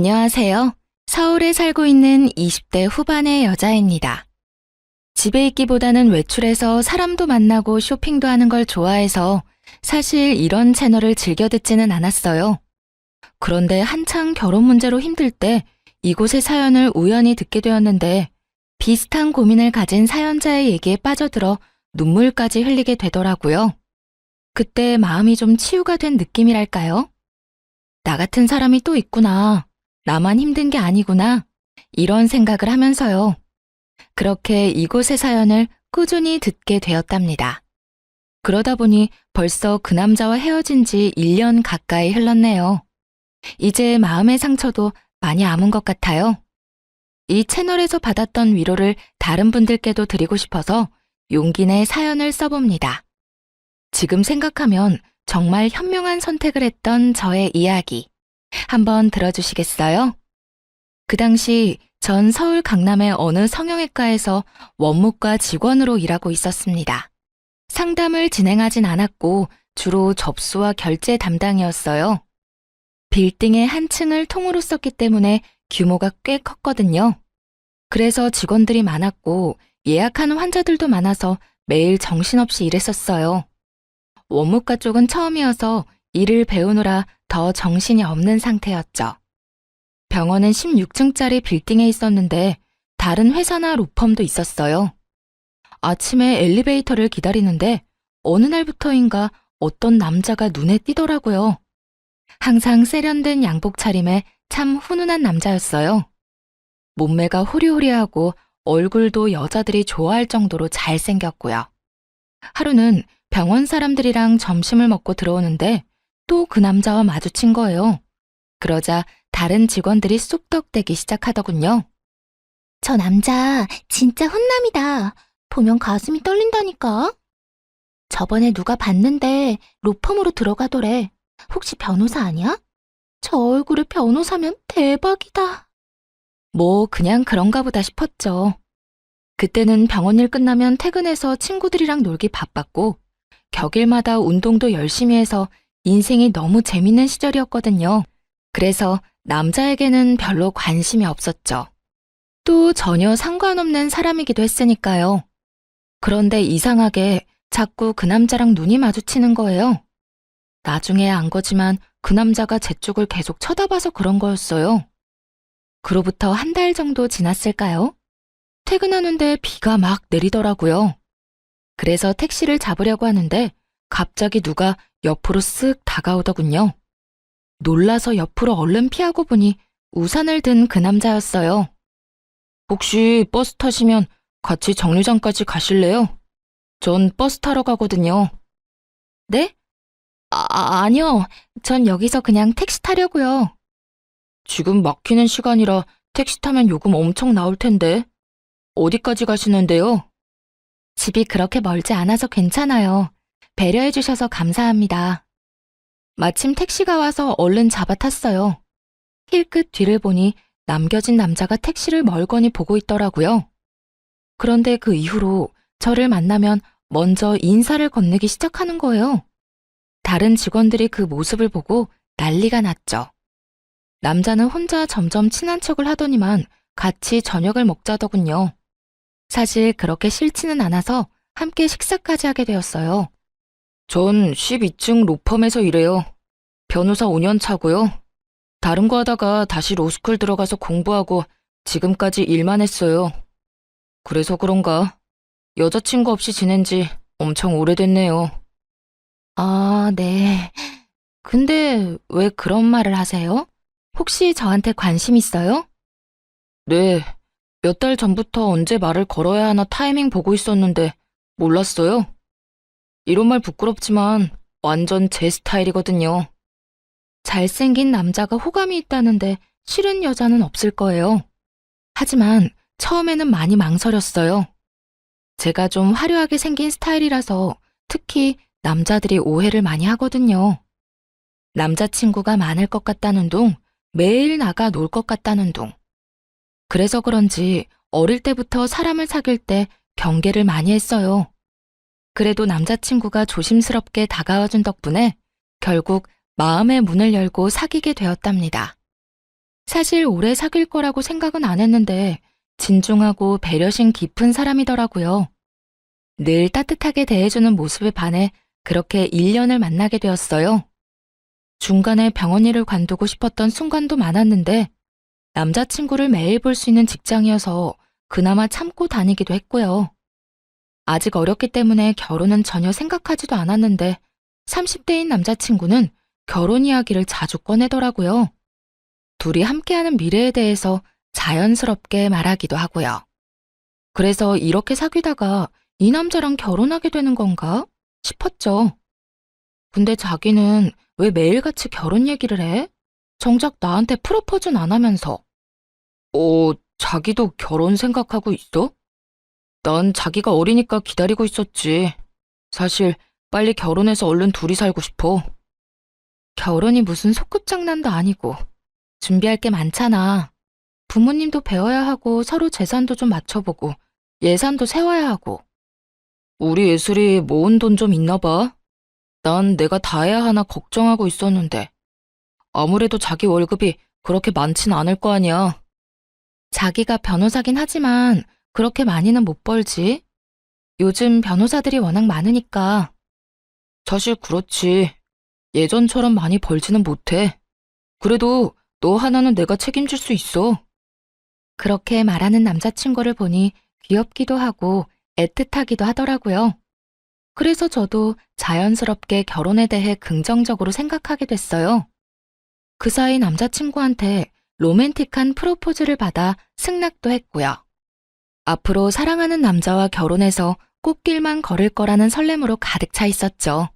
안녕하세요. 서울에 살고 있는 20대 후반의 여자입니다. 집에 있기보다는 외출해서 사람도 만나고 쇼핑도 하는 걸 좋아해서 사실 이런 채널을 즐겨 듣지는 않았어요. 그런데 한창 결혼 문제로 힘들 때 이곳의 사연을 우연히 듣게 되었는데 비슷한 고민을 가진 사연자의 얘기에 빠져들어 눈물까지 흘리게 되더라고요. 그때 마음이 좀 치유가 된 느낌이랄까요? 나 같은 사람이 또 있구나. 나만 힘든 게 아니구나. 이런 생각을 하면서요. 그렇게 이곳의 사연을 꾸준히 듣게 되었답니다. 그러다 보니 벌써 그 남자와 헤어진 지 1년 가까이 흘렀네요. 이제 마음의 상처도 많이 아문 것 같아요. 이 채널에서 받았던 위로를 다른 분들께도 드리고 싶어서 용기 내 사연을 써봅니다. 지금 생각하면 정말 현명한 선택을 했던 저의 이야기. 한번 들어주시겠어요? 그 당시 전 서울 강남의 어느 성형외과에서 원무과 직원으로 일하고 있었습니다. 상담을 진행하진 않았고 주로 접수와 결제 담당이었어요. 빌딩의 한 층을 통으로 썼기 때문에 규모가 꽤 컸거든요. 그래서 직원들이 많았고 예약하는 환자들도 많아서 매일 정신없이 일했었어요. 원무과 쪽은 처음이어서 일을 배우느라 더 정신이 없는 상태였죠. 병원은 16층짜리 빌딩에 있었는데 다른 회사나 로펌도 있었어요. 아침에 엘리베이터를 기다리는데 어느 날부터인가 어떤 남자가 눈에 띄더라고요. 항상 세련된 양복 차림에 참 훈훈한 남자였어요. 몸매가 호리호리하고 얼굴도 여자들이 좋아할 정도로 잘생겼고요. 하루는 병원 사람들이랑 점심을 먹고 들어오는데 또 그 남자와 마주친 거예요. 그러자 다른 직원들이 쑥덕대기 시작하더군요. 저 남자 진짜 훈남이다. 보면 가슴이 떨린다니까. 저번에 누가 봤는데 로펌으로 들어가더래. 혹시 변호사 아니야? 저 얼굴에 변호사면 대박이다. 뭐 그냥 그런가 보다 싶었죠. 그때는 병원 일 끝나면 퇴근해서 친구들이랑 놀기 바빴고 격일마다 운동도 열심히 해서 인생이 너무 재밌는 시절이었거든요. 그래서 남자에게는 별로 관심이 없었죠. 또 전혀 상관없는 사람이기도 했으니까요. 그런데 이상하게 자꾸 그 남자랑 눈이 마주치는 거예요. 나중에 안 거지만 그 남자가 제 쪽을 계속 쳐다봐서 그런 거였어요. 그로부터 한 달 정도 지났을까요? 퇴근하는데 비가 막 내리더라고요. 그래서 택시를 잡으려고 하는데 갑자기 누가 옆으로 쓱 다가오더군요. 놀라서 옆으로 얼른 피하고 보니 우산을 든 그 남자였어요. 혹시 버스 타시면 같이 정류장까지 가실래요? 전 버스 타러 가거든요. 네? 아니요. 전 여기서 그냥 택시 타려고요. 지금 막히는 시간이라 택시 타면 요금 엄청 나올 텐데. 어디까지 가시는데요? 집이 그렇게 멀지 않아서 괜찮아요. 배려해 주셔서 감사합니다. 마침 택시가 와서 얼른 잡아 탔어요. 힐끗 뒤를 보니 남겨진 남자가 택시를 멀거니 보고 있더라고요. 그런데 그 이후로 저를 만나면 먼저 인사를 건네기 시작하는 거예요. 다른 직원들이 그 모습을 보고 난리가 났죠. 남자는 혼자 점점 친한 척을 하더니만 같이 저녁을 먹자더군요. 사실 그렇게 싫지는 않아서 함께 식사까지 하게 되었어요. 전 12층 로펌에서 일해요. 변호사 5년 차고요. 다른 거 하다가 다시 로스쿨 들어가서 공부하고 지금까지 일만 했어요. 그래서 그런가 여자친구 없이 지낸 지 엄청 오래됐네요. 아, 네. 근데 왜 그런 말을 하세요? 혹시 저한테 관심 있어요? 네. 몇 달 전부터 언제 말을 걸어야 하나 타이밍 보고 있었는데 몰랐어요. 이런 말 부끄럽지만 완전 제 스타일이거든요. 잘생긴 남자가 호감이 있다는데 싫은 여자는 없을 거예요. 하지만 처음에는 많이 망설였어요. 제가 좀 화려하게 생긴 스타일이라서 특히 남자들이 오해를 많이 하거든요. 남자친구가 많을 것 같다는 둥, 매일 나가 놀 것 같다는 둥. 그래서 그런지 어릴 때부터 사람을 사귈 때 경계를 많이 했어요. 그래도 남자친구가 조심스럽게 다가와준 덕분에 결국 마음의 문을 열고 사귀게 되었답니다. 사실 오래 사귈 거라고 생각은 안 했는데 진중하고 배려심 깊은 사람이더라고요. 늘 따뜻하게 대해주는 모습에 반해 그렇게 1년을 만나게 되었어요. 중간에 병원 일을 관두고 싶었던 순간도 많았는데 남자친구를 매일 볼 수 있는 직장이어서 그나마 참고 다니기도 했고요. 아직 어렸기 때문에 결혼은 전혀 생각하지도 않았는데 30대인 남자친구는 결혼 이야기를 자주 꺼내더라고요. 둘이 함께하는 미래에 대해서 자연스럽게 말하기도 하고요. 그래서 이렇게 사귀다가 이 남자랑 결혼하게 되는 건가 싶었죠. 근데 자기는 왜 매일같이 결혼 얘기를 해? 정작 나한테 프로포즈는 안 하면서. 자기도 결혼 생각하고 있어? 난 자기가 어리니까 기다리고 있었지. 사실 빨리 결혼해서 얼른 둘이 살고 싶어. 결혼이 무슨 소꿉장난도 아니고 준비할 게 많잖아. 부모님도 배워야 하고 서로 재산도 좀 맞춰보고 예산도 세워야 하고. 우리 예슬이 모은 돈 좀 있나 봐. 난 내가 다 해야 하나 걱정하고 있었는데 아무래도 자기 월급이 그렇게 많진 않을 거 아니야. 자기가 변호사긴 하지만 그렇게 많이는 못 벌지. 요즘 변호사들이 워낙 많으니까. 사실 그렇지. 예전처럼 많이 벌지는 못해. 그래도 너 하나는 내가 책임질 수 있어. 그렇게 말하는 남자친구를 보니 귀엽기도 하고 애틋하기도 하더라고요. 그래서 저도 자연스럽게 결혼에 대해 긍정적으로 생각하게 됐어요. 그 사이 남자친구한테 로맨틱한 프로포즈를 받아 승낙도 했고요. 앞으로 사랑하는 남자와 결혼해서 꽃길만 걸을 거라는 설렘으로 가득 차 있었죠.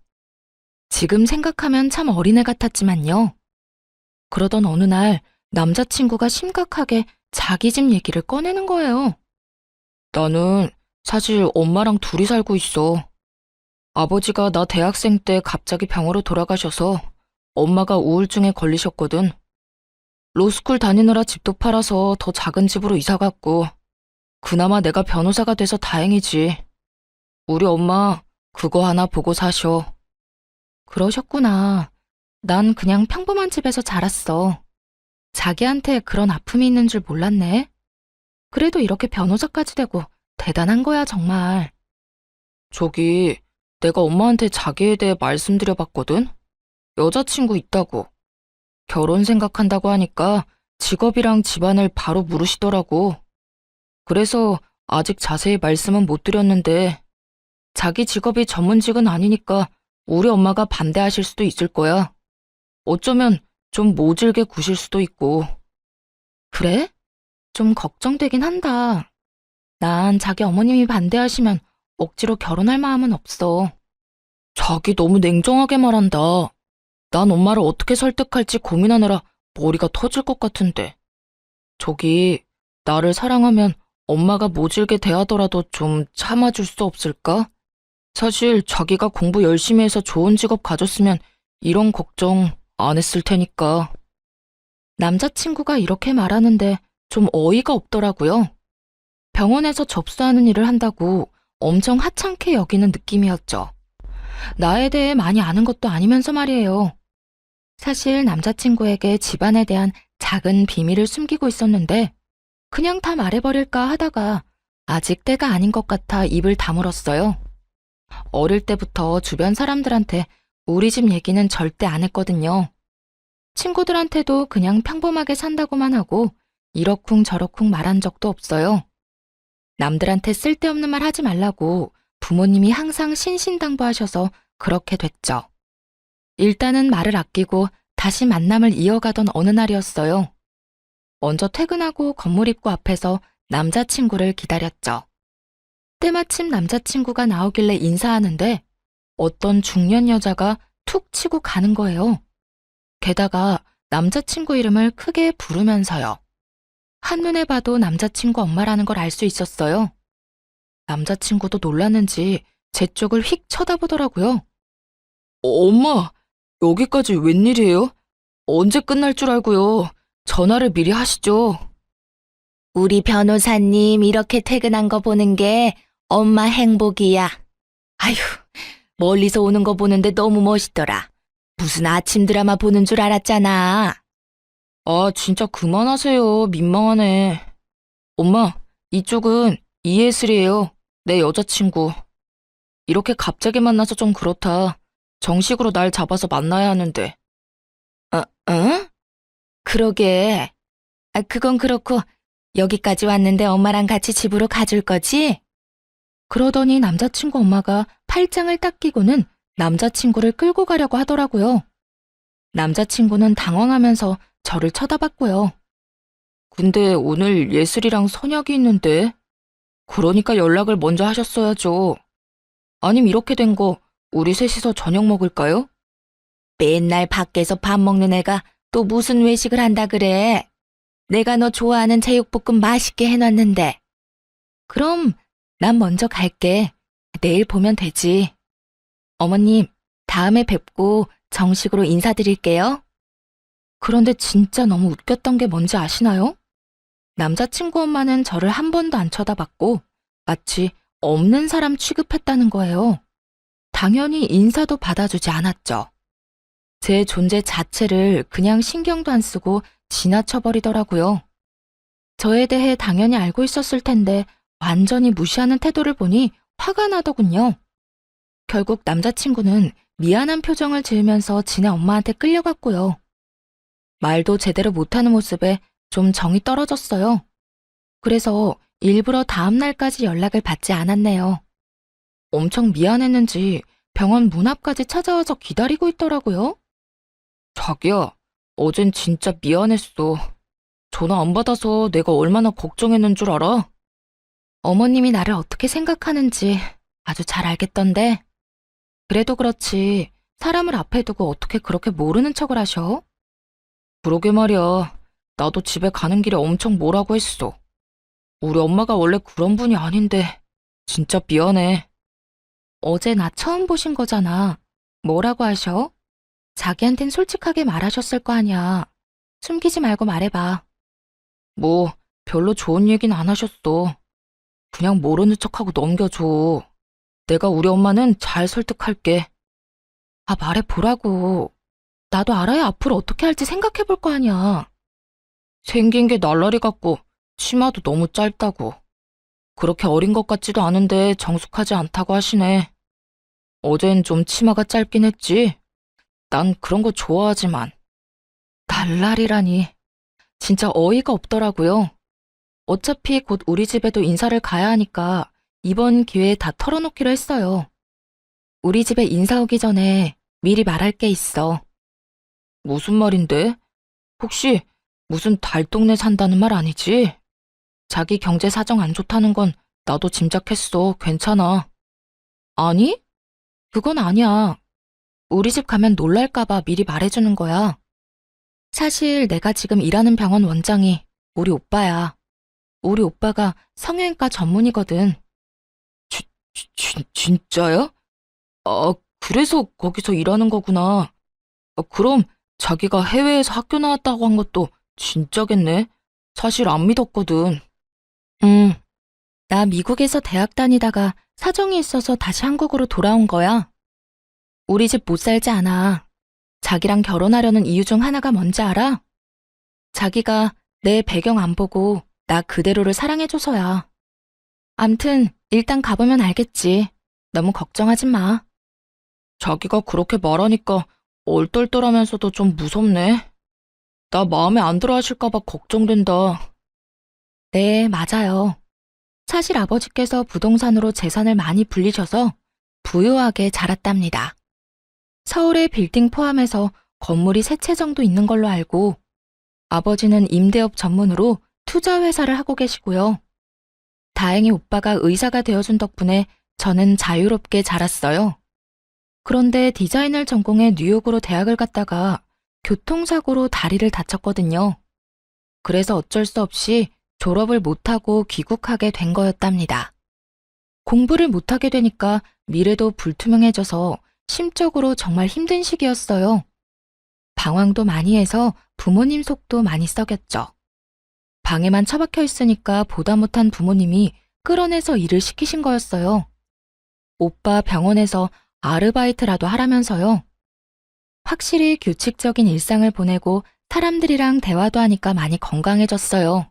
지금 생각하면 참 어린애 같았지만요. 그러던 어느 날 남자친구가 심각하게 자기 집 얘기를 꺼내는 거예요. 나는 사실 엄마랑 둘이 살고 있어. 아버지가 나 대학생 때 갑자기 병으로 돌아가셔서 엄마가 우울증에 걸리셨거든. 로스쿨 다니느라 집도 팔아서 더 작은 집으로 이사 갔고 그나마 내가 변호사가 돼서 다행이지. 우리 엄마 그거 하나 보고 사셔. 그러셨구나. 난 그냥 평범한 집에서 자랐어. 자기한테 그런 아픔이 있는 줄 몰랐네. 그래도 이렇게 변호사까지 되고 대단한 거야, 정말. 저기, 내가 엄마한테 자기에 대해 말씀드려봤거든? 여자친구 있다고. 결혼 생각한다고 하니까 직업이랑 집안을 바로 물으시더라고. 그래서 아직 자세히 말씀은 못 드렸는데 자기 직업이 전문직은 아니니까 우리 엄마가 반대하실 수도 있을 거야. 어쩌면 좀 모질게 구실 수도 있고. 그래? 좀 걱정되긴 한다. 난 자기 어머님이 반대하시면 억지로 결혼할 마음은 없어. 자기 너무 냉정하게 말한다. 난 엄마를 어떻게 설득할지 고민하느라 머리가 터질 것 같은데. 저기, 나를 사랑하면 엄마가 모질게 대하더라도 좀 참아줄 수 없을까? 사실 자기가 공부 열심히 해서 좋은 직업 가졌으면 이런 걱정 안 했을 테니까. 남자친구가 이렇게 말하는데 좀 어이가 없더라고요. 병원에서 접수하는 일을 한다고 엄청 하찮게 여기는 느낌이었죠. 나에 대해 많이 아는 것도 아니면서 말이에요. 사실 남자친구에게 집안에 대한 작은 비밀을 숨기고 있었는데 그냥 다 말해버릴까 하다가 아직 때가 아닌 것 같아 입을 다물었어요. 어릴 때부터 주변 사람들한테 우리 집 얘기는 절대 안 했거든요. 친구들한테도 그냥 평범하게 산다고만 하고 이러쿵저러쿵 말한 적도 없어요. 남들한테 쓸데없는 말 하지 말라고 부모님이 항상 신신당부하셔서 그렇게 됐죠. 일단은 말을 아끼고 다시 만남을 이어가던 어느 날이었어요. 먼저 퇴근하고 건물 입구 앞에서 남자친구를 기다렸죠. 때마침 남자친구가 나오길래 인사하는데 어떤 중년 여자가 툭 치고 가는 거예요. 게다가 남자친구 이름을 크게 부르면서요. 한눈에 봐도 남자친구 엄마라는 걸 알 수 있었어요. 남자친구도 놀랐는지 제 쪽을 휙 쳐다보더라고요. 엄마, 여기까지 웬일이에요? 언제 끝날 줄 알고요. 전화를 미리 하시죠. 우리 변호사님 이렇게 퇴근한 거 보는 게 엄마 행복이야. 아휴, 멀리서 오는 거 보는데 너무 멋있더라. 무슨 아침 드라마 보는 줄 알았잖아. 아, 진짜 그만하세요. 민망하네. 엄마, 이쪽은 이예슬이에요. 내 여자친구. 이렇게 갑자기 만나서 좀 그렇다. 정식으로 날 잡아서 만나야 하는데. 응? 그러게. 그건 그렇고, 여기까지 왔는데 엄마랑 같이 집으로 가줄 거지? 그러더니 남자친구 엄마가 팔짱을 딱 끼고는 남자친구를 끌고 가려고 하더라고요. 남자친구는 당황하면서 저를 쳐다봤고요. 근데 오늘 예슬이랑 선약이 있는데? 그러니까 연락을 먼저 하셨어야죠. 아님 이렇게 된 거 우리 셋이서 저녁 먹을까요? 맨날 밖에서 밥 먹는 애가 또 무슨 외식을 한다 그래? 내가 너 좋아하는 제육볶음 맛있게 해놨는데. 그럼 난 먼저 갈게. 내일 보면 되지. 어머님, 다음에 뵙고 정식으로 인사드릴게요. 그런데 진짜 너무 웃겼던 게 뭔지 아시나요? 남자친구 엄마는 저를 한 번도 안 쳐다봤고 마치 없는 사람 취급했다는 거예요. 당연히 인사도 받아주지 않았죠. 제 존재 자체를 그냥 신경도 안 쓰고 지나쳐버리더라고요. 저에 대해 당연히 알고 있었을 텐데 완전히 무시하는 태도를 보니 화가 나더군요. 결국 남자친구는 미안한 표정을 지으면서 지네 엄마한테 끌려갔고요. 말도 제대로 못하는 모습에 좀 정이 떨어졌어요. 그래서 일부러 다음 날까지 연락을 받지 않았네요. 엄청 미안했는지 병원 문 앞까지 찾아와서 기다리고 있더라고요. 자기야, 어젠 진짜 미안했어. 전화 안 받아서 내가 얼마나 걱정했는 줄 알아? 어머님이 나를 어떻게 생각하는지 아주 잘 알겠던데. 그래도 그렇지, 사람을 앞에 두고 어떻게 그렇게 모르는 척을 하셔? 그러게 말이야. 나도 집에 가는 길에 엄청 뭐라고 했어. 우리 엄마가 원래 그런 분이 아닌데 진짜 미안해. 어제 나 처음 보신 거잖아. 뭐라고 하셔? 자기한텐 솔직하게 말하셨을 거 아니야. 숨기지 말고 말해봐. 뭐 별로 좋은 얘기는 안 하셨어. 그냥 모르는 척하고 넘겨줘. 내가 우리 엄마는 잘 설득할게. 아, 말해보라고. 나도 알아야 앞으로 어떻게 할지 생각해볼 거 아니야. 생긴 게 날라리 같고 치마도 너무 짧다고. 그렇게 어린 것 같지도 않은데 정숙하지 않다고 하시네. 어젠 좀 치마가 짧긴 했지. 난 그런 거 좋아하지만. 날라리라니. 진짜 어이가 없더라고요. 어차피 곧 우리 집에도 인사를 가야 하니까 이번 기회에 다 털어놓기로 했어요. 우리 집에 인사 오기 전에 미리 말할 게 있어. 무슨 말인데? 혹시 무슨 달동네 산다는 말 아니지? 자기 경제 사정 안 좋다는 건 나도 짐작했어. 괜찮아. 아니? 그건 아니야. 우리 집 가면 놀랄까봐 미리 말해주는 거야. 사실 내가 지금 일하는 병원 원장이 우리 오빠야. 우리 오빠가 성형외과 전문이거든. 진짜야? 아, 그래서 거기서 일하는 거구나. 그럼 자기가 해외에서 학교 나왔다고 한 것도 진짜겠네? 사실 안 믿었거든. 응, 나 미국에서 대학 다니다가 사정이 있어서 다시 한국으로 돌아온 거야. 우리 집 못 살지 않아. 자기랑 결혼하려는 이유 중 하나가 뭔지 알아? 자기가 내 배경 안 보고 나 그대로를 사랑해줘서야. 암튼 일단 가보면 알겠지. 너무 걱정하지 마. 자기가 그렇게 말하니까 얼떨떨하면서도 좀 무섭네. 나 마음에 안 들어 하실까봐 걱정된다. 네, 맞아요. 사실 아버지께서 부동산으로 재산을 많이 불리셔서 부유하게 자랐답니다. 서울의 빌딩 포함해서 건물이 3채 정도 있는 걸로 알고 아버지는 임대업 전문으로 투자회사를 하고 계시고요. 다행히 오빠가 의사가 되어준 덕분에 저는 자유롭게 자랐어요. 그런데 디자인을 전공해 뉴욕으로 대학을 갔다가 교통사고로 다리를 다쳤거든요. 그래서 어쩔 수 없이 졸업을 못하고 귀국하게 된 거였답니다. 공부를 못하게 되니까 미래도 불투명해져서 심적으로 정말 힘든 시기였어요. 방황도 많이 해서 부모님 속도 많이 썩였죠. 방에만 처박혀 있으니까 보다 못한 부모님이 끌어내서 일을 시키신 거였어요. 오빠 병원에서 아르바이트라도 하라면서요. 확실히 규칙적인 일상을 보내고 사람들이랑 대화도 하니까 많이 건강해졌어요.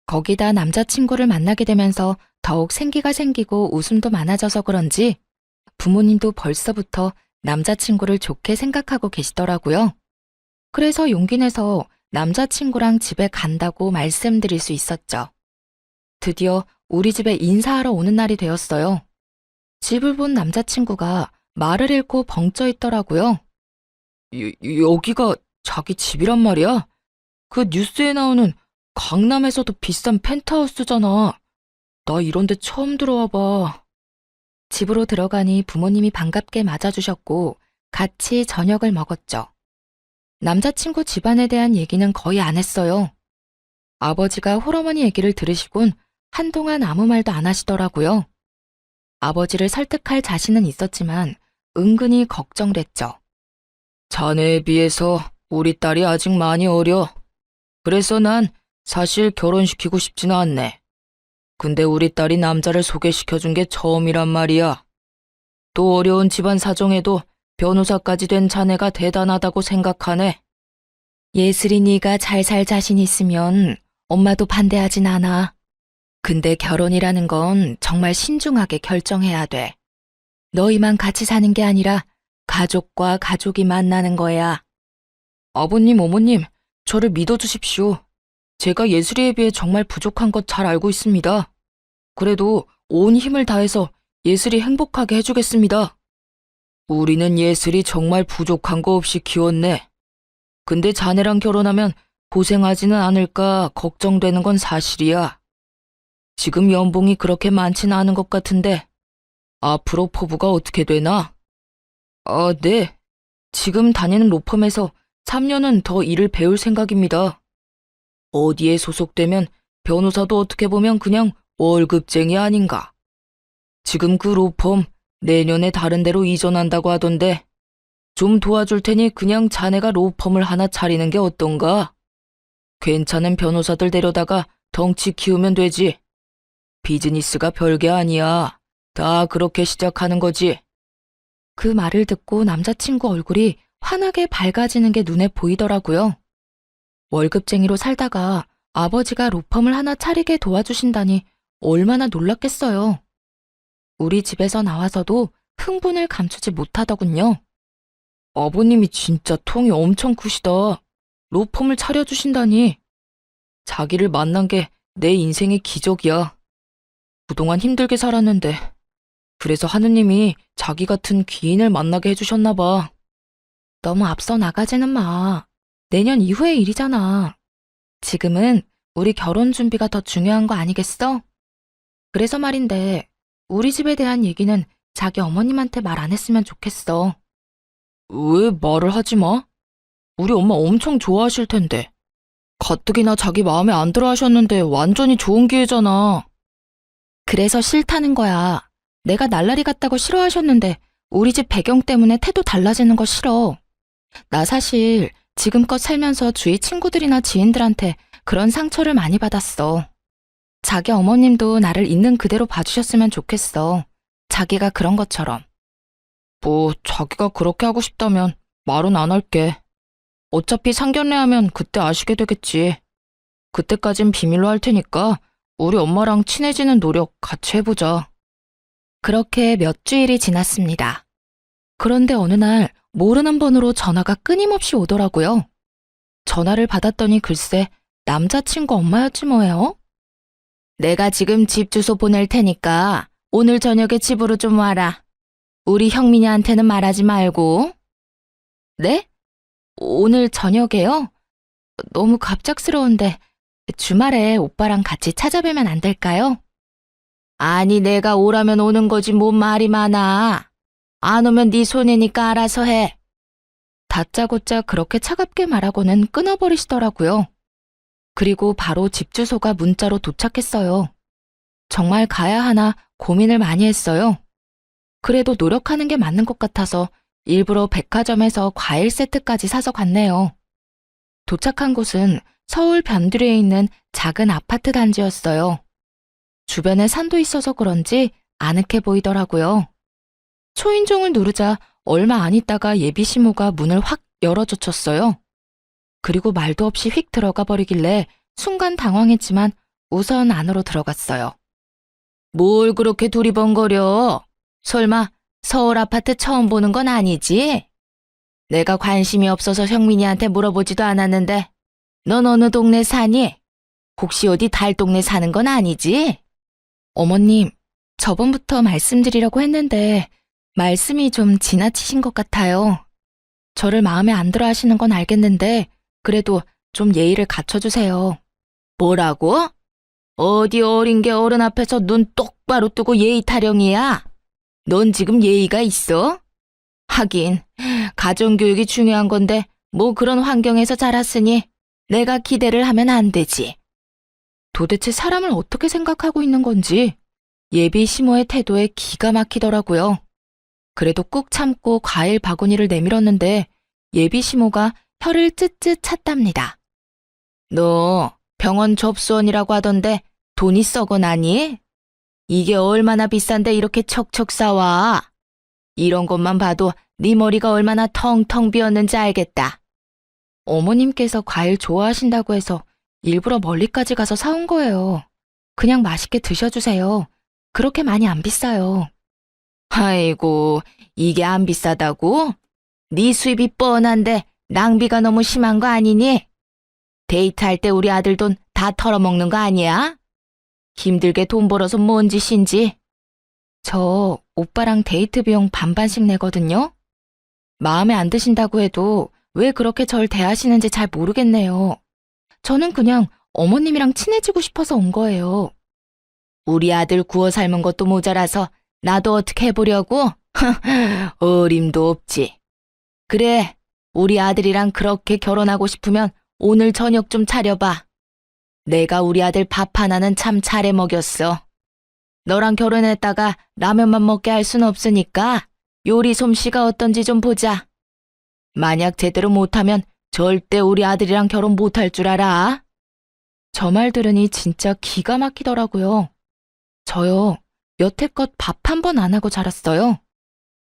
거기다 남자친구를 만나게 되면서 더욱 생기가 생기고 웃음도 많아져서 그런지 부모님도 벌써부터 남자친구를 좋게 생각하고 계시더라고요. 그래서 용기 내서 남자친구랑 집에 간다고 말씀드릴 수 있었죠. 드디어 우리 집에 인사하러 오는 날이 되었어요. 집을 본 남자친구가 말을 잃고 벙쪄 있더라고요. 여기가 자기 집이란 말이야? 그 뉴스에 나오는 강남에서도 비싼 펜트하우스잖아. 나 이런 데 처음 들어와 봐. 집으로 들어가니 부모님이 반갑게 맞아주셨고 같이 저녁을 먹었죠. 남자친구 집안에 대한 얘기는 거의 안 했어요. 아버지가 홀어머니 얘기를 들으시곤 한동안 아무 말도 안 하시더라고요. 아버지를 설득할 자신은 있었지만 은근히 걱정됐죠. 자네에 비해서 우리 딸이 아직 많이 어려. 그래서 난 사실 결혼시키고 싶지는 않네. 근데 우리 딸이 남자를 소개시켜준 게 처음이란 말이야. 또 어려운 집안 사정에도 변호사까지 된 자네가 대단하다고 생각하네. 예슬이 네가 잘 살 자신 있으면 엄마도 반대하진 않아. 근데 결혼이라는 건 정말 신중하게 결정해야 돼. 너희만 같이 사는 게 아니라 가족과 가족이 만나는 거야. 아버님, 어머님, 저를 믿어주십시오. 제가 예슬이에 비해 정말 부족한 것 잘 알고 있습니다. 그래도 온 힘을 다해서 예슬이 행복하게 해주겠습니다. 우리는 예슬이 정말 부족한 거 없이 키웠네. 근데 자네랑 결혼하면 고생하지는 않을까 걱정되는 건 사실이야. 지금 연봉이 그렇게 많지는 않은 것 같은데 앞으로 포부가 어떻게 되나? 네. 지금 다니는 로펌에서 3년은 더 일을 배울 생각입니다. 어디에 소속되면 변호사도 어떻게 보면 그냥 월급쟁이 아닌가. 지금 그 로펌 내년에 다른 데로 이전한다고 하던데 좀 도와줄 테니 그냥 자네가 로펌을 하나 차리는 게 어떤가? 괜찮은 변호사들 데려다가 덩치 키우면 되지. 비즈니스가 별게 아니야. 다 그렇게 시작하는 거지. 그 말을 듣고 남자친구 얼굴이 환하게 밝아지는 게 눈에 보이더라고요. 월급쟁이로 살다가 아버지가 로펌을 하나 차리게 도와주신다니 얼마나 놀랐겠어요. 우리 집에서 나와서도 흥분을 감추지 못하더군요. 아버님이 진짜 통이 엄청 크시다. 로펌을 차려주신다니. 자기를 만난 게 내 인생의 기적이야. 그동안 힘들게 살았는데 그래서 하느님이 자기 같은 귀인을 만나게 해주셨나 봐. 너무 앞서 나가지는 마. 내년 이후의 일이잖아. 지금은 우리 결혼 준비가 더 중요한 거 아니겠어? 그래서 말인데 우리 집에 대한 얘기는 자기 어머님한테 말 안 했으면 좋겠어. 왜 말을 하지 마? 우리 엄마 엄청 좋아하실 텐데. 가뜩이나 자기 마음에 안 들어 하셨는데 완전히 좋은 기회잖아. 그래서 싫다는 거야. 내가 날라리 같다고 싫어하셨는데 우리 집 배경 때문에 태도 달라지는 거 싫어. 나 사실 지금껏 살면서 주위 친구들이나 지인들한테 그런 상처를 많이 받았어. 자기 어머님도 나를 있는 그대로 봐주셨으면 좋겠어. 자기가 그런 것처럼. 뭐 자기가 그렇게 하고 싶다면 말은 안 할게. 어차피 상견례하면 그때 아시게 되겠지. 그때까진 비밀로 할 테니까 우리 엄마랑 친해지는 노력 같이 해보자. 그렇게 몇 주일이 지났습니다. 그런데 어느 날 모르는 번호로 전화가 끊임없이 오더라고요. 전화를 받았더니 글쎄 남자친구 엄마였지 뭐예요. 내가 지금 집 주소 보낼 테니까 오늘 저녁에 집으로 좀 와라. 우리 형민이한테는 말하지 말고. 네? 오늘 저녁에요? 너무 갑작스러운데 주말에 오빠랑 같이 찾아뵈면 안 될까요? 아니 내가 오라면 오는 거지 뭔 말이 많아. 안 오면 네 손해니까 알아서 해. 다짜고짜 그렇게 차갑게 말하고는 끊어버리시더라고요. 그리고 바로 집 주소가 문자로 도착했어요. 정말 가야 하나 고민을 많이 했어요. 그래도 노력하는 게 맞는 것 같아서 일부러 백화점에서 과일 세트까지 사서 갔네요. 도착한 곳은 서울 변두리에 있는 작은 아파트 단지였어요. 주변에 산도 있어서 그런지 아늑해 보이더라고요. 초인종을 누르자 얼마 안 있다가 예비 시모가 문을 확 열어젖혔어요. 그리고 말도 없이 휙 들어가 버리길래 순간 당황했지만 우선 안으로 들어갔어요. 뭘 그렇게 두리번거려? 설마 서울 아파트 처음 보는 건 아니지? 내가 관심이 없어서 형민이한테 물어보지도 않았는데 넌 어느 동네 사니? 혹시 어디 달 동네 사는 건 아니지? 어머님, 저번부터 말씀드리려고 했는데 말씀이 좀 지나치신 것 같아요. 저를 마음에 안 들어 하시는 건 알겠는데 그래도 좀 예의를 갖춰주세요. 뭐라고? 어디 어린 게 어른 앞에서 눈 똑바로 뜨고 예의 타령이야? 넌 지금 예의가 있어? 하긴 가정교육이 중요한 건데 뭐 그런 환경에서 자랐으니 내가 기대를 하면 안 되지. 도대체 사람을 어떻게 생각하고 있는 건지 예비 시모의 태도에 기가 막히더라고요. 그래도 꾹 참고 과일 바구니를 내밀었는데 예비 시모가 혀를 쯧쯧 찼답니다. 너 병원 접수원이라고 하던데 돈이 썩어 나니? 이게 얼마나 비싼데 이렇게 척척 싸와? 이런 것만 봐도 네 머리가 얼마나 텅텅 비었는지 알겠다. 어머님께서 과일 좋아하신다고 해서 일부러 멀리까지 가서 사온 거예요. 그냥 맛있게 드셔주세요. 그렇게 많이 안 비싸요. 아이고, 이게 안 비싸다고? 네 수입이 뻔한데 낭비가 너무 심한 거 아니니? 데이트할 때 우리 아들 돈 다 털어먹는 거 아니야? 힘들게 돈 벌어서 뭔 짓인지. 저 오빠랑 데이트 비용 반반씩 내거든요. 마음에 안 드신다고 해도 왜 그렇게 절 대하시는지 잘 모르겠네요. 저는 그냥 어머님이랑 친해지고 싶어서 온 거예요. 우리 아들 구워 삶은 것도 모자라서 나도 어떻게 해보려고? 어림도 없지. 그래, 우리 아들이랑 그렇게 결혼하고 싶으면 오늘 저녁 좀 차려봐. 내가 우리 아들 밥 하나는 참 잘해 먹였어. 너랑 결혼했다가 라면만 먹게 할 순 없으니까 요리 솜씨가 어떤지 좀 보자. 만약 제대로 못하면 절대 우리 아들이랑 결혼 못할 줄 알아. 저 말 들으니 진짜 기가 막히더라고요. 저요, 여태껏 밥 한 번 안 하고 자랐어요.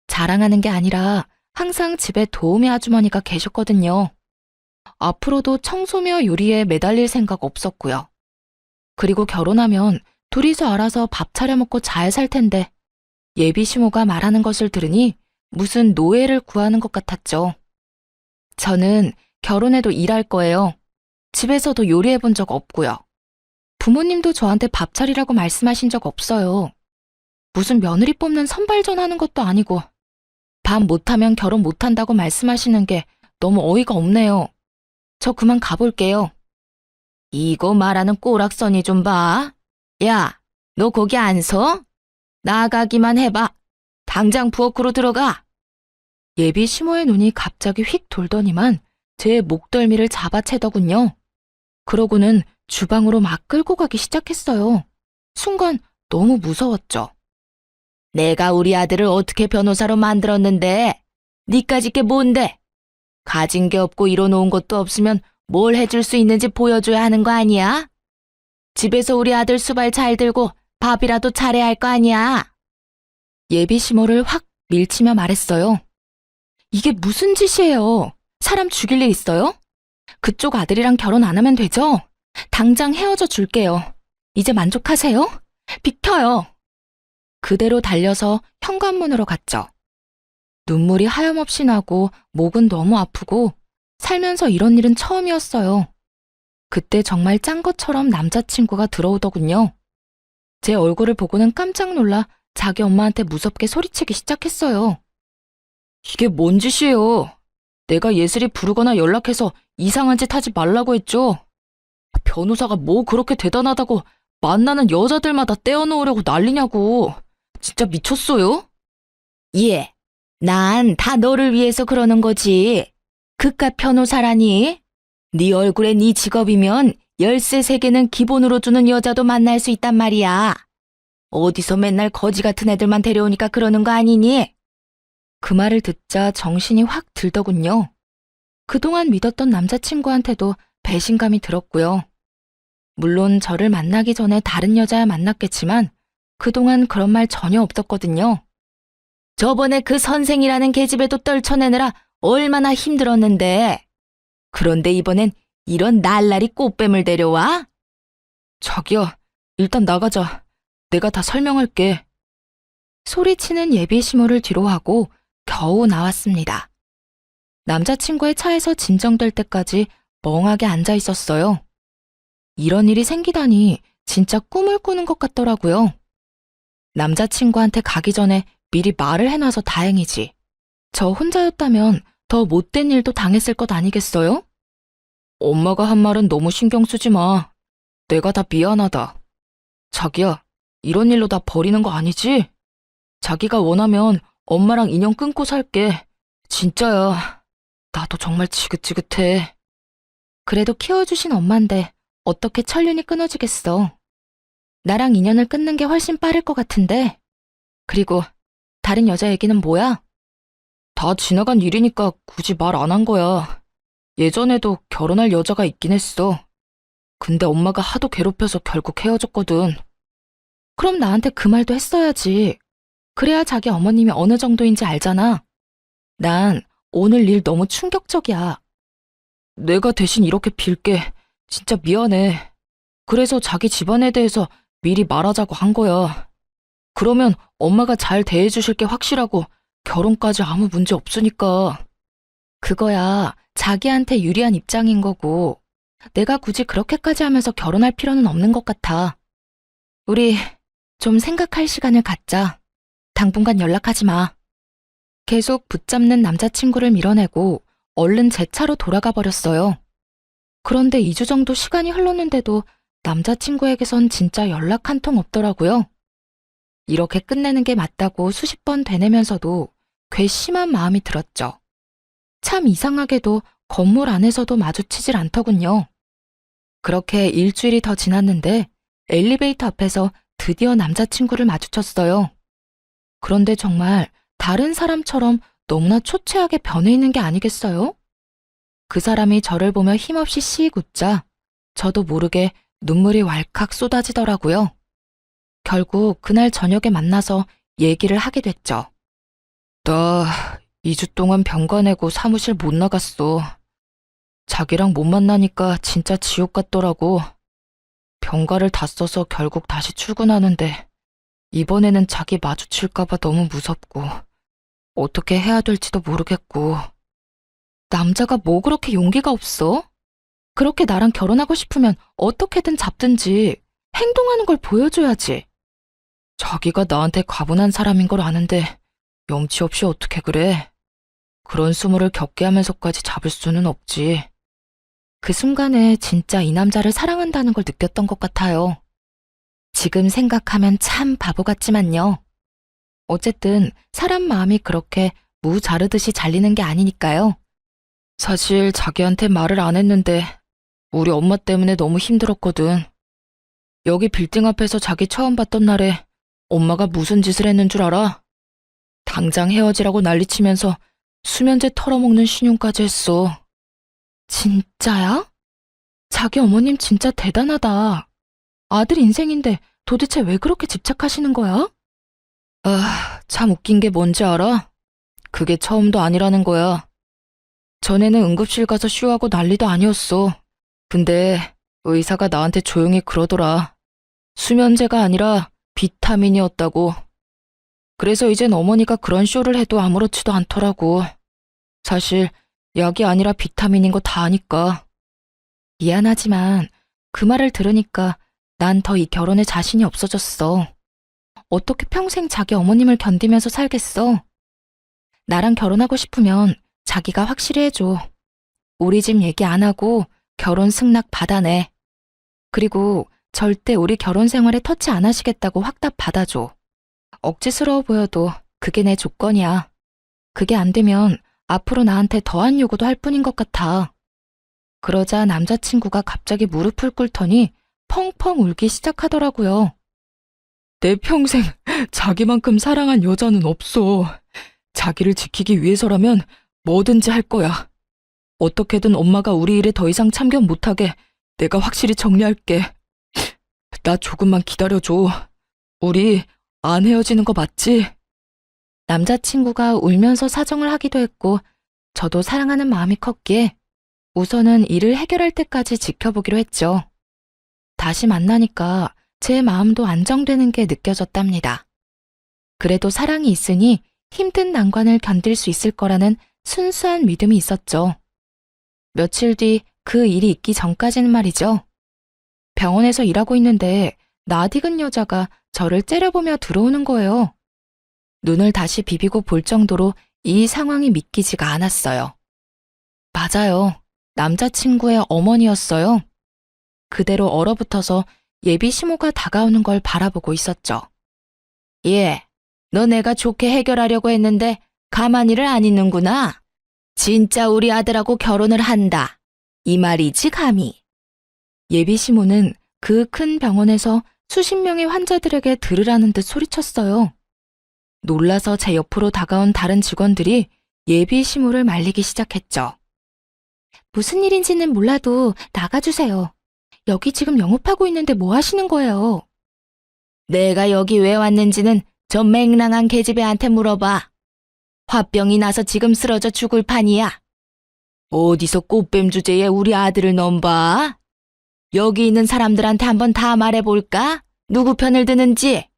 자랑하는 게 아니라 항상 집에 도우미 아주머니가 계셨거든요. 앞으로도 청소며 요리에 매달릴 생각 없었고요. 그리고 결혼하면 둘이서 알아서 밥 차려 먹고 잘 살 텐데 예비 시모가 말하는 것을 들으니 무슨 노예를 구하는 것 같았죠. 저는 결혼해도 일할 거예요. 집에서도 요리해 본 적 없고요. 부모님도 저한테 밥 차리라고 말씀하신 적 없어요. 무슨 며느리 뽑는 선발전 하는 것도 아니고 밥 못하면 결혼 못한다고 말씀하시는 게 너무 어이가 없네요. 저 그만 가볼게요. 이거 말하는 꼬락서니 좀 봐. 야, 너 거기 안 서? 나가기만 해봐. 당장 부엌으로 들어가. 예비 시모의 눈이 갑자기 휙 돌더니만 제 목덜미를 잡아채더군요. 그러고는 주방으로 막 끌고 가기 시작했어요. 순간 너무 무서웠죠. 내가 우리 아들을 어떻게 변호사로 만들었는데 니까짓 게 뭔데? 가진 게 없고 이뤄놓은 것도 없으면 뭘 해줄 수 있는지 보여줘야 하는 거 아니야? 집에서 우리 아들 수발 잘 들고 밥이라도 잘해야 할 거 아니야? 예비 시모를 확 밀치며 말했어요. 이게 무슨 짓이에요? 사람 죽일 일 있어요? 그쪽 아들이랑 결혼 안 하면 되죠? 당장 헤어져 줄게요. 이제 만족하세요? 비켜요. 그대로 달려서 현관문으로 갔죠. 눈물이 하염없이 나고 목은 너무 아프고 살면서 이런 일은 처음이었어요. 그때 정말 짠 것처럼 남자친구가 들어오더군요. 제 얼굴을 보고는 깜짝 놀라 자기 엄마한테 무섭게 소리치기 시작했어요. 이게 뭔 짓이에요? 내가 예슬이 부르거나 연락해서 이상한 짓 하지 말라고 했죠? 변호사가 뭐 그렇게 대단하다고 만나는 여자들마다 떼어놓으려고 난리냐고. 진짜 미쳤어요? 예, 난 다 너를 위해서 그러는 거지. 그깟 변호사라니? 네 얼굴에 네 직업이면 열쇠 3개는 기본으로 주는 여자도 만날 수 있단 말이야. 어디서 맨날 거지 같은 애들만 데려오니까 그러는 거 아니니? 그 말을 듣자 정신이 확 들더군요. 그동안 믿었던 남자친구한테도 배신감이 들었고요. 물론 저를 만나기 전에 다른 여자야 만났겠지만 그동안 그런 말 전혀 없었거든요. 저번에 그 선생이라는 계집애도 떨쳐내느라 얼마나 힘들었는데 그런데 이번엔 이런 날라리 꽃뱀을 데려와? 자기야, 일단 나가자. 내가 다 설명할게. 소리치는 예비 시모를 뒤로 하고 겨우 나왔습니다. 남자친구의 차에서 진정될 때까지 멍하게 앉아 있었어요. 이런 일이 생기다니 진짜 꿈을 꾸는 것 같더라고요. 남자친구한테 가기 전에 미리 말을 해놔서 다행이지. 저 혼자였다면 더 못된 일도 당했을 것 아니겠어요? 엄마가 한 말은 너무 신경 쓰지 마. 내가 다 미안하다. 자기야, 이런 일로 나 버리는 거 아니지? 자기가 원하면 엄마랑 인연 끊고 살게. 진짜야. 나도 정말 지긋지긋해. 그래도 키워주신 엄만데 어떻게 천륜이 끊어지겠어. 나랑 인연을 끊는 게 훨씬 빠를 것 같은데. 그리고 다른 여자 얘기는 뭐야? 다 지나간 일이니까 굳이 말 안 한 거야. 예전에도 결혼할 여자가 있긴 했어. 근데 엄마가 하도 괴롭혀서 결국 헤어졌거든. 그럼 나한테 그 말도 했어야지. 그래야 자기 어머님이 어느 정도인지 알잖아. 난 오늘 일 너무 충격적이야. 내가 대신 이렇게 빌게. 진짜 미안해. 그래서 자기 집안에 대해서 미리 말하자고 한 거야. 그러면 엄마가 잘 대해주실 게 확실하고 결혼까지 아무 문제 없으니까. 그거야 자기한테 유리한 입장인 거고 내가 굳이 그렇게까지 하면서 결혼할 필요는 없는 것 같아. 우리 좀 생각할 시간을 갖자. 당분간 연락하지 마. 계속 붙잡는 남자친구를 밀어내고 얼른 제 차로 돌아가 버렸어요. 그런데 2주 정도 시간이 흘렀는데도 남자친구에게선 진짜 연락 한 통 없더라고요. 이렇게 끝내는 게 맞다고 수십 번 되뇌면서도 괘씸한 마음이 들었죠. 참 이상하게도 건물 안에서도 마주치질 않더군요. 그렇게 일주일이 더 지났는데 엘리베이터 앞에서 드디어 남자친구를 마주쳤어요. 그런데 정말 다른 사람처럼 너무나 초췌하게 변해 있는 게 아니겠어요? 그 사람이 저를 보며 힘없이 씩 웃자 저도 모르게 눈물이 왈칵 쏟아지더라고요. 결국 그날 저녁에 만나서 얘기를 하게 됐죠. 나 2주 동안 병가 내고 사무실 못 나갔어. 자기랑 못 만나니까 진짜 지옥 같더라고. 병가를 다 써서 결국 다시 출근하는데 이번에는 자기 마주칠까봐 너무 무섭고 어떻게 해야 될지도 모르겠고. 남자가 뭐 그렇게 용기가 없어? 그렇게 나랑 결혼하고 싶으면 어떻게든 잡든지 행동하는 걸 보여줘야지. 자기가 나한테 과분한 사람인 걸 아는데 염치 없이 어떻게 그래? 그런 수모를 겪게 하면서까지 잡을 수는 없지. 그 순간에 진짜 이 남자를 사랑한다는 걸 느꼈던 것 같아요. 지금 생각하면 참 바보 같지만요. 어쨌든 사람 마음이 그렇게 무 자르듯이 잘리는 게 아니니까요. 사실 자기한테 말을 안 했는데 우리 엄마 때문에 너무 힘들었거든. 여기 빌딩 앞에서 자기 처음 봤던 날에 엄마가 무슨 짓을 했는 줄 알아? 당장 헤어지라고 난리치면서 수면제 털어먹는 신용까지 했어. 진짜야? 자기 어머님 진짜 대단하다. 아들 인생인데 도대체 왜 그렇게 집착하시는 거야? 아, 참 웃긴 게 뭔지 알아? 그게 처음도 아니라는 거야. 전에는 응급실 가서 쉬하고 난리도 아니었어. 근데 의사가 나한테 조용히 그러더라. 수면제가 아니라 비타민이었다고. 그래서 이젠 어머니가 그런 쇼를 해도 아무렇지도 않더라고. 사실 약이 아니라 비타민인 거 다 아니까. 미안하지만 그 말을 들으니까 난 더 이 결혼에 자신이 없어졌어. 어떻게 평생 자기 어머님을 견디면서 살겠어? 나랑 결혼하고 싶으면 자기가 확실히 해줘. 우리 집 얘기 안 하고 결혼 승낙 받아내. 그리고 절대 우리 결혼 생활에 터치 안 하시겠다고 확답 받아줘. 억지스러워 보여도 그게 내 조건이야. 그게 안 되면 앞으로 나한테 더한 요구도 할 뿐인 것 같아. 그러자 남자친구가 갑자기 무릎을 꿇더니 펑펑 울기 시작하더라고요. 내 평생 자기만큼 사랑한 여자는 없어. 자기를 지키기 위해서라면 뭐든지 할 거야. 어떻게든 엄마가 우리 일에 더 이상 참견 못하게 내가 확실히 정리할게. 나 조금만 기다려줘. 우리 안 헤어지는 거 맞지? 남자친구가 울면서 사정을 하기도 했고 저도 사랑하는 마음이 컸기에 우선은 일을 해결할 때까지 지켜보기로 했죠. 다시 만나니까 제 마음도 안정되는 게 느껴졌답니다. 그래도 사랑이 있으니 힘든 난관을 견딜 수 있을 거라는 순수한 믿음이 있었죠. 며칠 뒤 그 일이 있기 전까지는 말이죠. 병원에서 일하고 있는데 낯익은 여자가 저를 째려보며 들어오는 거예요. 눈을 다시 비비고 볼 정도로 이 상황이 믿기지가 않았어요. 맞아요. 남자친구의 어머니였어요. 그대로 얼어붙어서 예비 시모가 다가오는 걸 바라보고 있었죠. 예, 너 내가 좋게 해결하려고 했는데 가만히를 안 있는구나. 진짜 우리 아들하고 결혼을 한다. 이 말이지 감히. 예비 시모는 그 큰 병원에서 수십 명의 환자들에게 들으라는 듯 소리쳤어요. 놀라서 제 옆으로 다가온 다른 직원들이 예비 시모를 말리기 시작했죠. 무슨 일인지는 몰라도 나가주세요. 여기 지금 영업하고 있는데 뭐 하시는 거예요? 내가 여기 왜 왔는지는 저 맹랑한 계집애한테 물어봐. 화병이 나서 지금 쓰러져 죽을 판이야. 어디서 꽃뱀 주제에 우리 아들을 넘봐? 여기 있는 사람들한테 한번 다 말해볼까? 누구 편을 드는지?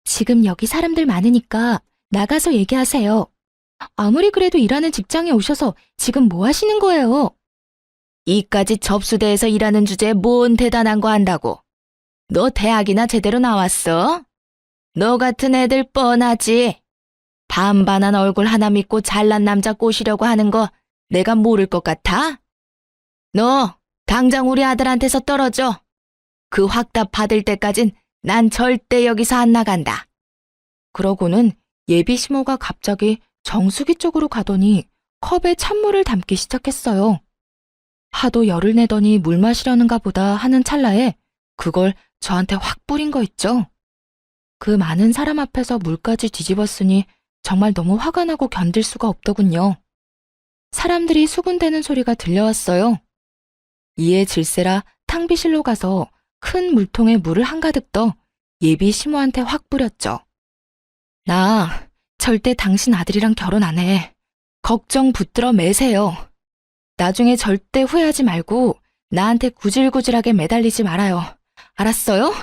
지금 여기 사람들 많으니까 나가서 얘기하세요. 아무리 그래도 일하는 직장에 오셔서 지금 뭐 하시는 거예요? 이까지 접수대에서 일하는 주제에 뭔 대단한 거 한다고. 너 대학이나 제대로 나왔어? 너 같은 애들 뻔하지. 반반한 얼굴 하나 믿고 잘난 남자 꼬시려고 하는 거 내가 모를 것 같아? 너 당장 우리 아들한테서 떨어져. 그 확답 받을 때까진 난 절대 여기서 안 나간다. 그러고는 예비 시모가 갑자기 정수기 쪽으로 가더니 컵에 찬물을 담기 시작했어요. 하도 열을 내더니 물 마시려는가 보다 하는 찰나에 그걸 저한테 확 뿌린 거 있죠. 그 많은 사람 앞에서 물까지 뒤집었으니 정말 너무 화가 나고 견딜 수가 없더군요. 사람들이 수군대는 소리가 들려왔어요. 이에 질세라 탕비실로 가서 큰 물통에 물을 한가득 떠 예비 시모한테 확 뿌렸죠. 나 절대 당신 아들이랑 결혼 안 해. 걱정 붙들어 매세요. 나중에 절대 후회하지 말고 나한테 구질구질하게 매달리지 말아요. 알았어요?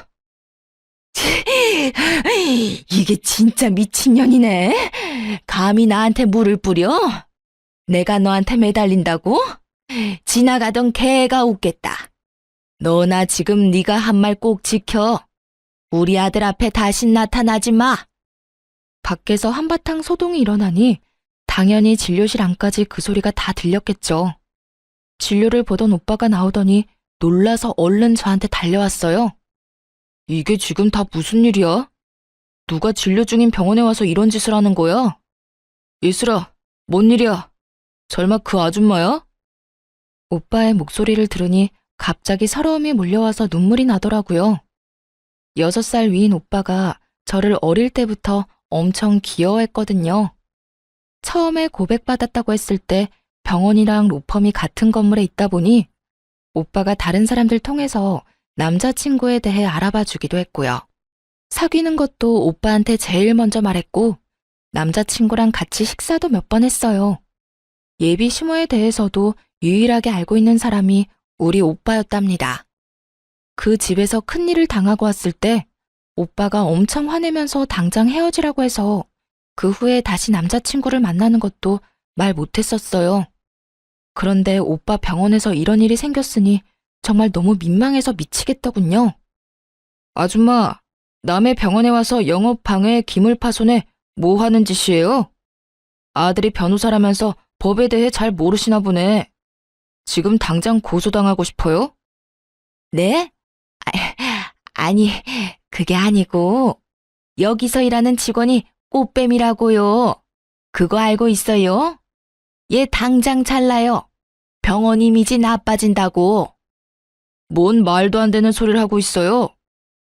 이게 진짜 미친년이네. 감히 나한테 물을 뿌려? 내가 너한테 매달린다고? 지나가던 개가 웃겠다. 너나 지금 네가 한 말 꼭 지켜. 우리 아들 앞에 다신 나타나지 마. 밖에서 한바탕 소동이 일어나니 당연히 진료실 안까지 그 소리가 다 들렸겠죠. 진료를 보던 오빠가 나오더니 놀라서 얼른 저한테 달려왔어요. 이게 지금 다 무슨 일이야? 누가 진료 중인 병원에 와서 이런 짓을 하는 거야? 예슬아, 뭔 일이야? 설마 그 아줌마야? 오빠의 목소리를 들으니 갑자기 서러움이 몰려와서 눈물이 나더라고요. 6살 위인 오빠가 저를 어릴 때부터 엄청 귀여워했거든요. 처음에 고백받았다고 했을 때 병원이랑 로펌이 같은 건물에 있다 보니 오빠가 다른 사람들 통해서 남자친구에 대해 알아봐 주기도 했고요. 사귀는 것도 오빠한테 제일 먼저 말했고 남자친구랑 같이 식사도 몇 번 했어요. 예비 시모에 대해서도 유일하게 알고 있는 사람이 우리 오빠였답니다. 그 집에서 큰일을 당하고 왔을 때 오빠가 엄청 화내면서 당장 헤어지라고 해서 그 후에 다시 남자친구를 만나는 것도 말 못했었어요. 그런데 오빠 병원에서 이런 일이 생겼으니 정말 너무 민망해서 미치겠더군요. 아줌마, 남의 병원에 와서 영업 방해에 기물파손에 뭐 하는 짓이에요? 아들이 변호사라면서 법에 대해 잘 모르시나 보네. 지금 당장 고소당하고 싶어요? 네? 아니, 그게 아니고 여기서 일하는 직원이 꽃뱀이라고요. 그거 알고 있어요? 얘 당장 잘라요. 병원 이미지 나빠진다고. 뭔 말도 안 되는 소리를 하고 있어요.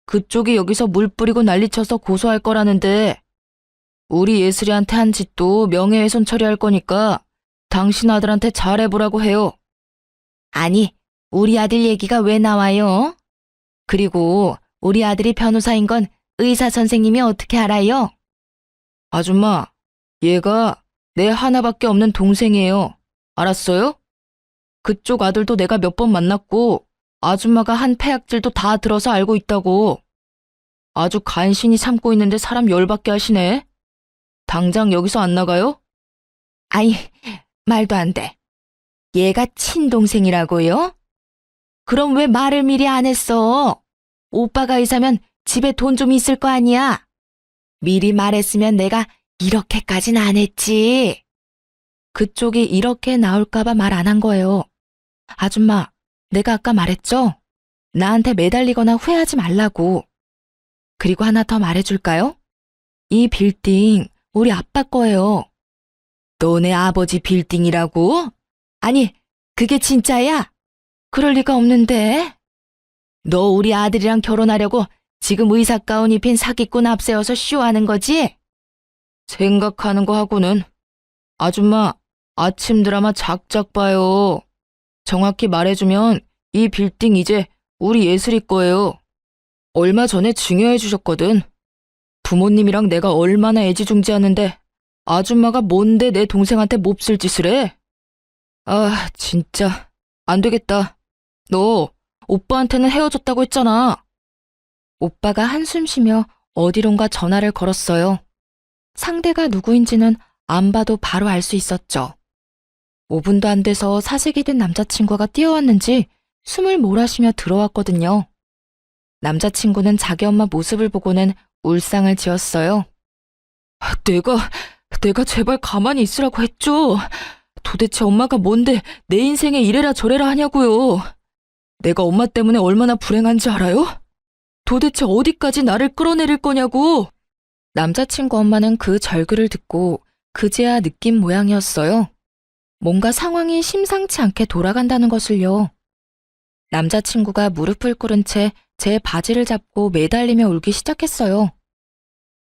그쪽이 여기서 물 뿌리고 난리쳐서 고소할 거라는데 우리 예슬이한테 한 짓도 명예훼손 처리할 거니까 당신 아들한테 잘해보라고 해요. 아니, 우리 아들 얘기가 왜 나와요? 그리고 우리 아들이 변호사인 건 의사 선생님이 어떻게 알아요? 아줌마, 얘가 내 하나밖에 없는 동생이에요. 알았어요? 그쪽 아들도 내가 몇 번 만났고 아줌마가 한 폐악질도 다 들어서 알고 있다고. 아주 간신히 참고 있는데 사람 열받게 하시네. 당장 여기서 안 나가요? 아이, 말도 안 돼. 얘가 친동생이라고요? 그럼 왜 말을 미리 안 했어? 오빠가 의사면 집에 돈 좀 있을 거 아니야? 미리 말했으면 내가 이렇게까진 안 했지. 그쪽이 이렇게 나올까봐 말 안 한 거예요. 아줌마, 내가 아까 말했죠? 나한테 매달리거나 후회하지 말라고. 그리고 하나 더 말해줄까요? 이 빌딩 우리 아빠 거예요. 너네 아버지 빌딩이라고? 아니, 그게 진짜야? 그럴 리가 없는데. 너 우리 아들이랑 결혼하려고 지금 의사 가운 입힌 사기꾼 앞세워서 쇼하는 거지? 생각하는 거 하고는. 아줌마, 아침 드라마 작작 봐요. 정확히 말해주면 이 빌딩 이제 우리 예슬이 거예요. 얼마 전에 증여해 주셨거든. 부모님이랑 내가 얼마나 애지중지하는데 아줌마가 뭔데 내 동생한테 몹쓸 짓을 해? 아, 진짜 안 되겠다. 너 오빠한테는 헤어졌다고 했잖아. 오빠가 한숨 쉬며 어디론가 전화를 걸었어요. 상대가 누구인지는 안 봐도 바로 알 수 있었죠. 5분도 안 돼서 사색이 된 남자친구가 뛰어왔는지 숨을 몰아쉬며 들어왔거든요. 남자친구는 자기 엄마 모습을 보고는 울상을 지었어요. 내가 제발 가만히 있으라고 했죠. 도대체 엄마가 뭔데 내 인생에 이래라 저래라 하냐고요. 내가 엄마 때문에 얼마나 불행한지 알아요? 도대체 어디까지 나를 끌어내릴 거냐고. 남자친구 엄마는 그 절규를 듣고 그제야 느낀 모양이었어요. 뭔가 상황이 심상치 않게 돌아간다는 것을요. 남자친구가 무릎을 꿇은 채 제 바지를 잡고 매달리며 울기 시작했어요.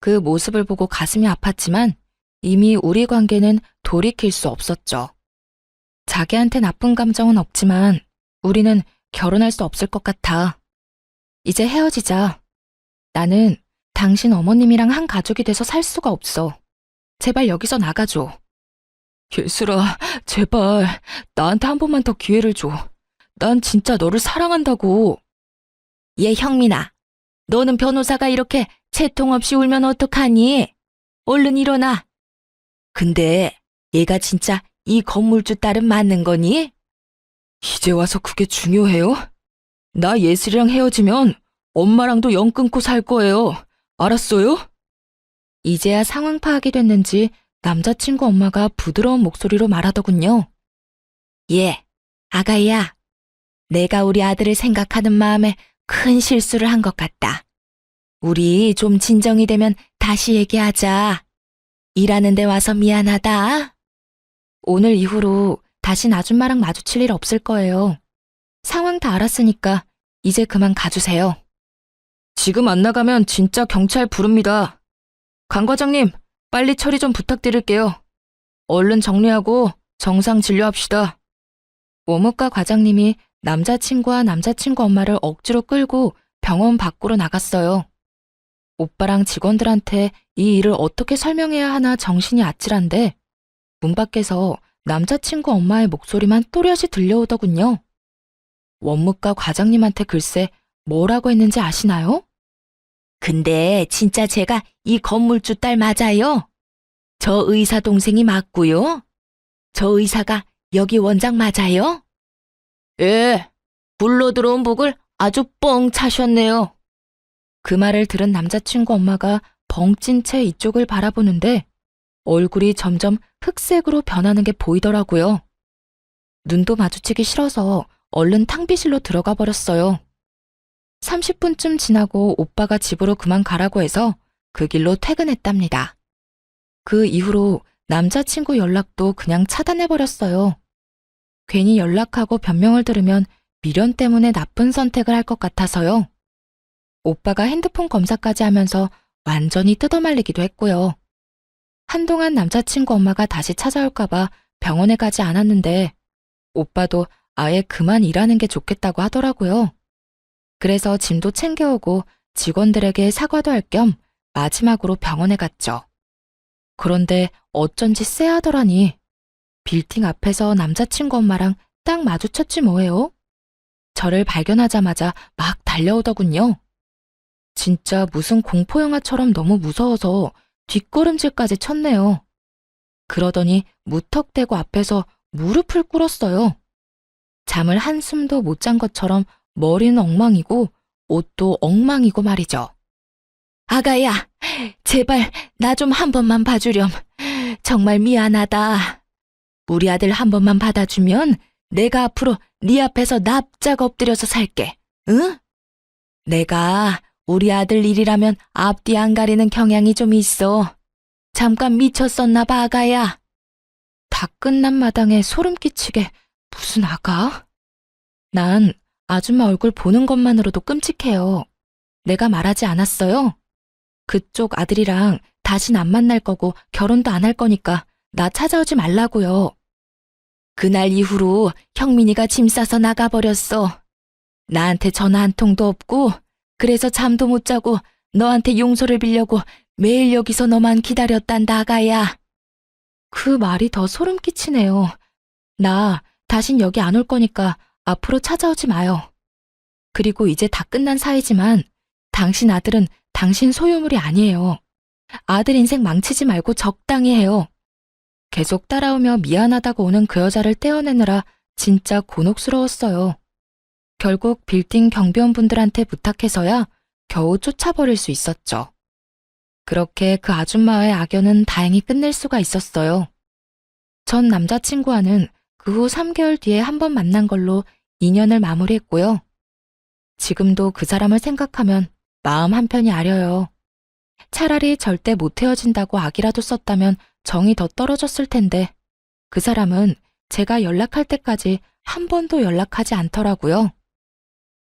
그 모습을 보고 가슴이 아팠지만 이미 우리 관계는 돌이킬 수 없었죠. 자기한테 나쁜 감정은 없지만 우리는 결혼할 수 없을 것 같아. 이제 헤어지자. 나는 당신 어머님이랑 한 가족이 돼서 살 수가 없어. 제발 여기서 나가줘. 예슬아, 제발 나한테 한 번만 더 기회를 줘. 난 진짜 너를 사랑한다고. 얘 형민아, 너는 변호사가 이렇게 채통 없이 울면 어떡하니? 얼른 일어나. 근데 얘가 진짜 이 건물주 딸은 맞는 거니? 이제 와서 그게 중요해요? 나 예슬이랑 헤어지면 엄마랑도 연 끊고 살 거예요. 알았어요? 이제야 상황 파악이 됐는지 남자친구 엄마가 부드러운 목소리로 말하더군요. 얘, 아가야. 내가 우리 아들을 생각하는 마음에 큰 실수를 한 것 같다. 우리 좀 진정이 되면 다시 얘기하자. 일하는 데 와서 미안하다. 오늘 이후로 다신 아줌마랑 마주칠 일 없을 거예요. 상황 다 알았으니까 이제 그만 가주세요. 지금 안 나가면 진짜 경찰 부릅니다. 강 과장님, 빨리 처리 좀 부탁드릴게요. 얼른 정리하고 정상 진료합시다. 원무과 과장님이 남자친구와 남자친구 엄마를 억지로 끌고 병원 밖으로 나갔어요. 오빠랑 직원들한테 이 일을 어떻게 설명해야 하나 정신이 아찔한데 문 밖에서 남자친구 엄마의 목소리만 또렷이 들려오더군요. 원무과 과장님한테 글쎄 뭐라고 했는지 아시나요? 근데 진짜 제가 이 건물주 딸 맞아요? 저 의사 동생이 맞고요? 저 의사가 여기 원장 맞아요? 예, 불러 들어온 복을 아주 뻥 차셨네요. 그 말을 들은 남자친구 엄마가 벙찐 채 이쪽을 바라보는데 얼굴이 점점 흑색으로 변하는 게 보이더라고요. 눈도 마주치기 싫어서 얼른 탕비실로 들어가 버렸어요. 30분쯤 지나고 오빠가 집으로 그만 가라고 해서 그 길로 퇴근했답니다. 그 이후로 남자친구 연락도 그냥 차단해버렸어요. 괜히 연락하고 변명을 들으면 미련 때문에 나쁜 선택을 할 것 같아서요. 오빠가 핸드폰 검사까지 하면서 완전히 뜯어말리기도 했고요. 한동안 남자친구 엄마가 다시 찾아올까봐 병원에 가지 않았는데 오빠도 아예 그만 일하는 게 좋겠다고 하더라고요. 그래서 짐도 챙겨오고 직원들에게 사과도 할 겸 마지막으로 병원에 갔죠. 그런데 어쩐지 쎄하더라니. 빌딩 앞에서 남자친구 엄마랑 딱 마주쳤지 뭐예요. 저를 발견하자마자 막 달려오더군요. 진짜 무슨 공포영화처럼 너무 무서워서 뒷걸음질까지 쳤네요. 그러더니 무턱대고 앞에서 무릎을 꿇었어요. 잠을 한숨도 못 잔 것처럼 머리는 엉망이고 옷도 엉망이고 말이죠. 아가야, 제발 나 좀 한 번만 봐주렴. 정말 미안하다. 우리 아들 한 번만 받아주면 내가 앞으로 네 앞에서 납작 엎드려서 살게. 응? 내가 우리 아들 일이라면 앞뒤 안 가리는 경향이 좀 있어. 잠깐 미쳤었나 봐, 아가야. 다 끝난 마당에 소름 끼치게 무슨 아가? 난 아줌마 얼굴 보는 것만으로도 끔찍해요. 내가 말하지 않았어요? 그쪽 아들이랑 다신 안 만날 거고 결혼도 안 할 거니까 나 찾아오지 말라고요. 그날 이후로 형민이가 짐 싸서 나가버렸어. 나한테 전화 한 통도 없고 그래서 잠도 못 자고 너한테 용서를 빌려고 매일 여기서 너만 기다렸단다, 아가야. 그 말이 더 소름 끼치네요. 나 다신 여기 안 올 거니까 앞으로 찾아오지 마요. 그리고 이제 다 끝난 사이지만 당신 아들은 당신 소유물이 아니에요. 아들 인생 망치지 말고 적당히 해요. 계속 따라오며 미안하다고 오는 그 여자를 떼어내느라 진짜 곤혹스러웠어요. 결국 빌딩 경비원분들한테 부탁해서야 겨우 쫓아버릴 수 있었죠. 그렇게 그 아줌마와의 악연은 다행히 끝낼 수가 있었어요. 전 남자친구와는 그 후 3개월 뒤에 한 번 만난 걸로 인연을 마무리했고요. 지금도 그 사람을 생각하면 마음 한편이 아려요. 차라리 절대 못 헤어진다고 악이라도 썼다면 정이 더 떨어졌을 텐데 그 사람은 제가 연락할 때까지 한 번도 연락하지 않더라고요.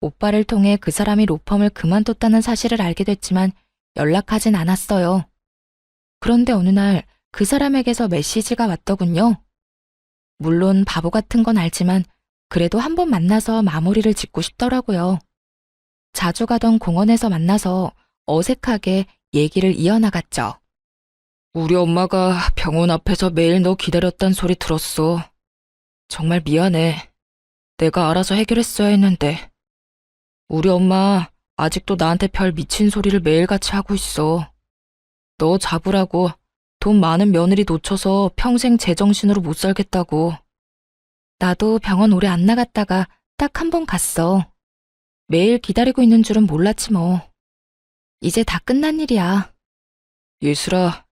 오빠를 통해 그 사람이 로펌을 그만뒀다는 사실을 알게 됐지만 연락하진 않았어요. 그런데 어느 날 그 사람에게서 메시지가 왔더군요. 물론 바보 같은 건 알지만 그래도 한 번 만나서 마무리를 짓고 싶더라고요. 자주 가던 공원에서 만나서 어색하게 얘기를 이어나갔죠. 우리 엄마가 병원 앞에서 매일 너 기다렸단 소리 들었어. 정말 미안해. 내가 알아서 해결했어야 했는데. 우리 엄마 아직도 나한테 별 미친 소리를 매일같이 하고 있어. 너 잡으라고 돈 많은 며느리 놓쳐서 평생 제정신으로 못 살겠다고. 나도 병원 오래 안 나갔다가 딱 한 번 갔어. 매일 기다리고 있는 줄은 몰랐지 뭐. 이제 다 끝난 일이야. 예슬아,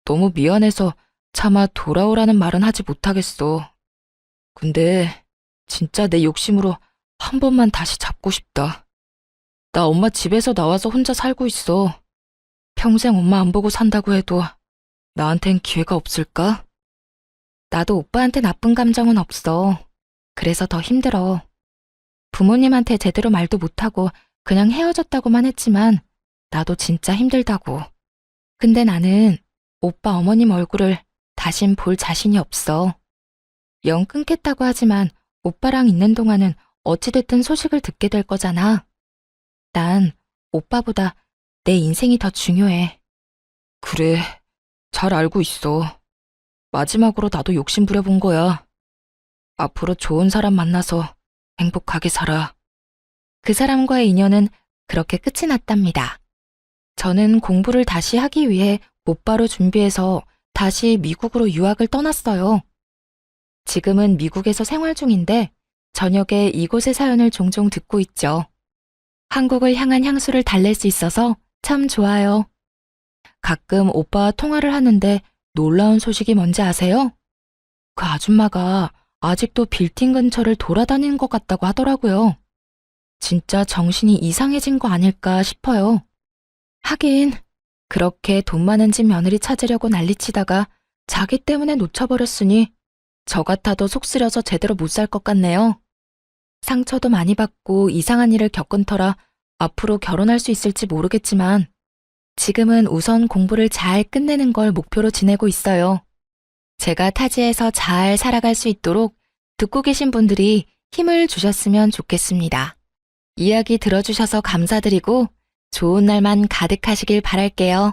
너무 미안해서 차마 돌아오라는 말은 하지 못하겠어. 근데 진짜 내 욕심으로 한 번만 다시 잡고 싶다. 나 엄마 집에서 나와서 혼자 살고 있어. 평생 엄마 안 보고 산다고 해도 나한텐 기회가 없을까? 나도 오빠한테 나쁜 감정은 없어. 그래서 더 힘들어. 부모님한테 제대로 말도 못하고 그냥 헤어졌다고만 했지만 나도 진짜 힘들다고. 근데 나는 오빠 어머님 얼굴을 다신 볼 자신이 없어. 영 끊겠다고 하지만 오빠랑 있는 동안은 어찌됐든 소식을 듣게 될 거잖아. 난 오빠보다 내 인생이 더 중요해. 그래, 잘 알고 있어. 마지막으로 나도 욕심 부려본 거야. 앞으로 좋은 사람 만나서 행복하게 살아. 그 사람과의 인연은 그렇게 끝이 났답니다. 저는 공부를 다시 하기 위해 곧바로 준비해서 다시 미국으로 유학을 떠났어요. 지금은 미국에서 생활 중인데 저녁에 이곳의 사연을 종종 듣고 있죠. 한국을 향한 향수를 달랠 수 있어서 참 좋아요. 가끔 오빠와 통화를 하는데 놀라운 소식이 뭔지 아세요? 그 아줌마가 아직도 빌딩 근처를 돌아다니는 것 같다고 하더라고요. 진짜 정신이 이상해진 거 아닐까 싶어요. 하긴 그렇게 돈 많은 집 며느리 찾으려고 난리치다가 자기 때문에 놓쳐버렸으니 저 같아도 속 쓰려서 제대로 못 살 것 같네요. 상처도 많이 받고 이상한 일을 겪은 터라 앞으로 결혼할 수 있을지 모르겠지만 지금은 우선 공부를 잘 끝내는 걸 목표로 지내고 있어요. 제가 타지에서 잘 살아갈 수 있도록 듣고 계신 분들이 힘을 주셨으면 좋겠습니다. 이야기 들어주셔서 감사드리고 좋은 날만 가득하시길 바랄게요.